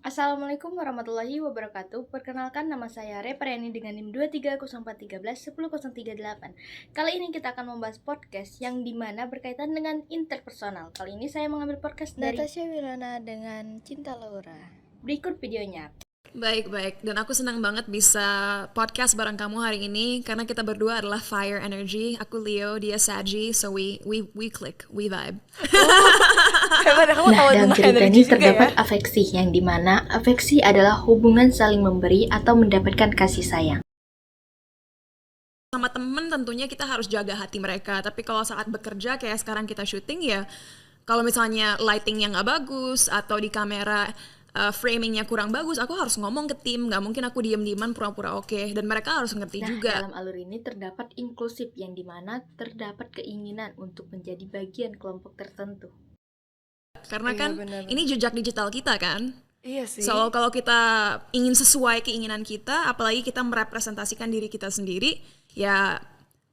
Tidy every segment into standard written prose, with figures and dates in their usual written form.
Assalamualaikum warahmatullahi wabarakatuh. Perkenalkan, nama saya Repriani dengan NIM 2304131038. Kali ini kita akan membahas podcast yang dimana berkaitan dengan interpersonal. Kali ini saya mengambil podcast dari Natasha Wilona dengan Cinta Laura. Berikut videonya. Baik, dan aku senang banget bisa podcast bareng kamu hari ini karena kita berdua adalah fire energy. Aku Leo, dia Saji, so we click, we vibe. Nah, dalam cerita ini terdapat afeksi, yang dimana afeksi adalah hubungan saling memberi atau mendapatkan kasih sayang. Sama temen tentunya kita harus jaga hati mereka, tapi kalau saat bekerja kayak sekarang kita syuting ya, kalau misalnya lightingnya nggak bagus atau di kamera framingnya kurang bagus, aku harus ngomong ke tim, nggak mungkin aku diem-dieman pura-pura oke, dan mereka harus ngerti juga. Dalam alur ini terdapat inklusif, yang dimana terdapat keinginan untuk menjadi bagian kelompok tertentu. Karena kan bener. ini jejak digital kita kan. Iya sih. So kalau kita ingin sesuai keinginan kita, apalagi kita merepresentasikan diri kita sendiri, ya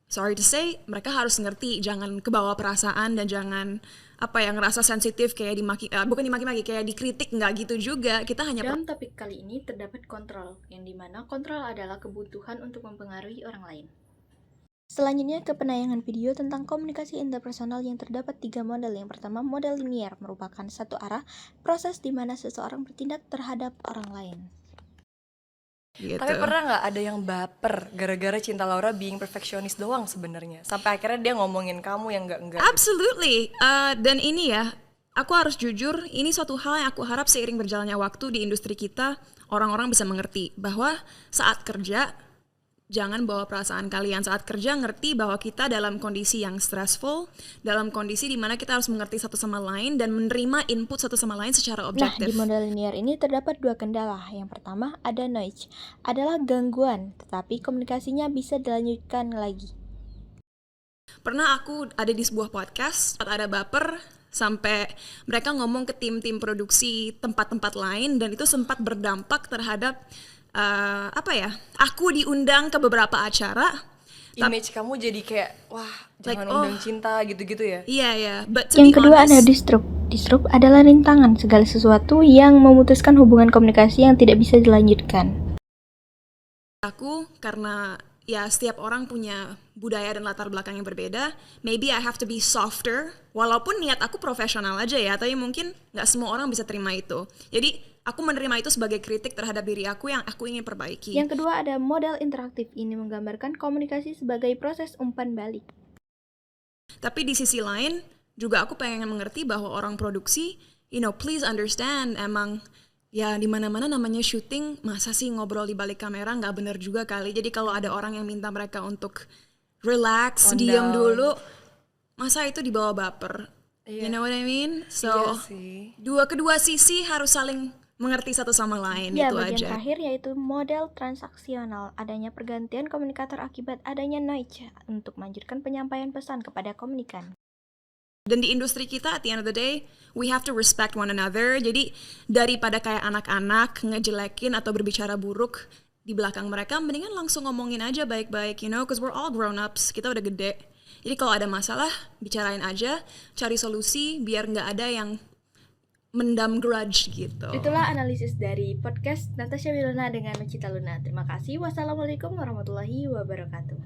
sorry to say, mereka harus ngerti, jangan kebawa perasaan dan jangan ngerasa sensitif kayak bukan dimaki-maki, kayak dikritik, nggak gitu juga. Kita hanya Dalam topik kali ini terdapat kontrol, yang dimana kontrol adalah kebutuhan untuk mempengaruhi orang lain. Selanjutnya ke penayangan video tentang komunikasi interpersonal yang terdapat 3 model. Yang pertama, model linier, merupakan satu arah, proses di mana seseorang bertindak terhadap orang lain. gitu. Tapi pernah nggak ada yang baper gara-gara Cinta Laura being perfeksionis doang sebenarnya, sampai akhirnya dia ngomongin kamu yang enggak? Absolutely. Dan ini ya, aku harus jujur, ini suatu hal yang aku harap seiring berjalannya waktu di industri kita, orang-orang bisa mengerti bahwa saat kerja, jangan bawa perasaan kalian. Saat kerja ngerti bahwa kita dalam kondisi yang stressful, dalam kondisi di mana kita harus mengerti satu sama lain dan menerima input satu sama lain secara objektif. Nah, di model linear ini terdapat 2 kendala. Yang pertama, ada noise, adalah gangguan, tetapi komunikasinya bisa dilanjutkan lagi. Pernah aku ada di sebuah podcast, ada baper sampai mereka ngomong ke tim-tim produksi tempat-tempat lain, dan itu sempat berdampak terhadap aku diundang ke beberapa acara. Image kamu jadi kayak wah, jangan undang Cinta gitu-gitu ya. Iya. Yang kedua ada disrupt. Disrupt adalah rintangan, segala sesuatu yang memutuskan hubungan komunikasi yang tidak bisa dilanjutkan. Aku karena ya setiap orang punya budaya dan latar belakang yang berbeda, maybe I have to be softer, walaupun niat aku profesional aja ya, tapi mungkin nggak semua orang bisa terima itu. Jadi aku menerima itu sebagai kritik terhadap diri aku yang aku ingin perbaiki. Yang kedua ada model interaktif. Ini menggambarkan komunikasi sebagai proses umpan balik. Tapi di sisi lain juga aku pengen mengerti bahwa orang produksi, please understand, emang ya di mana-mana namanya syuting, masa sih ngobrol di balik kamera, nggak bener juga kali. Jadi kalau ada orang yang minta mereka untuk relax, diam dulu, masa itu dibawa baper. You know what I mean? So kedua sisi harus saling mengerti satu sama lain, itu bagian aja. Terakhir yaitu model transaksional, adanya pergantian komunikator akibat adanya noise untuk melanjutkan penyampaian pesan kepada komunikan. Dan di industri kita, at the end of the day, we have to respect one another. Jadi daripada kayak anak-anak ngejelekin atau berbicara buruk di belakang mereka, mendingan langsung ngomongin aja baik-baik, because we're all grown-ups, kita udah gede. Jadi kalau ada masalah, bicarain aja, cari solusi biar nggak ada yang mendam grudge gitu. Itulah analisis dari podcast Natasha Wilona dengan Cinta Luna. Terima kasih. Wassalamualaikum warahmatullahi wabarakatuh.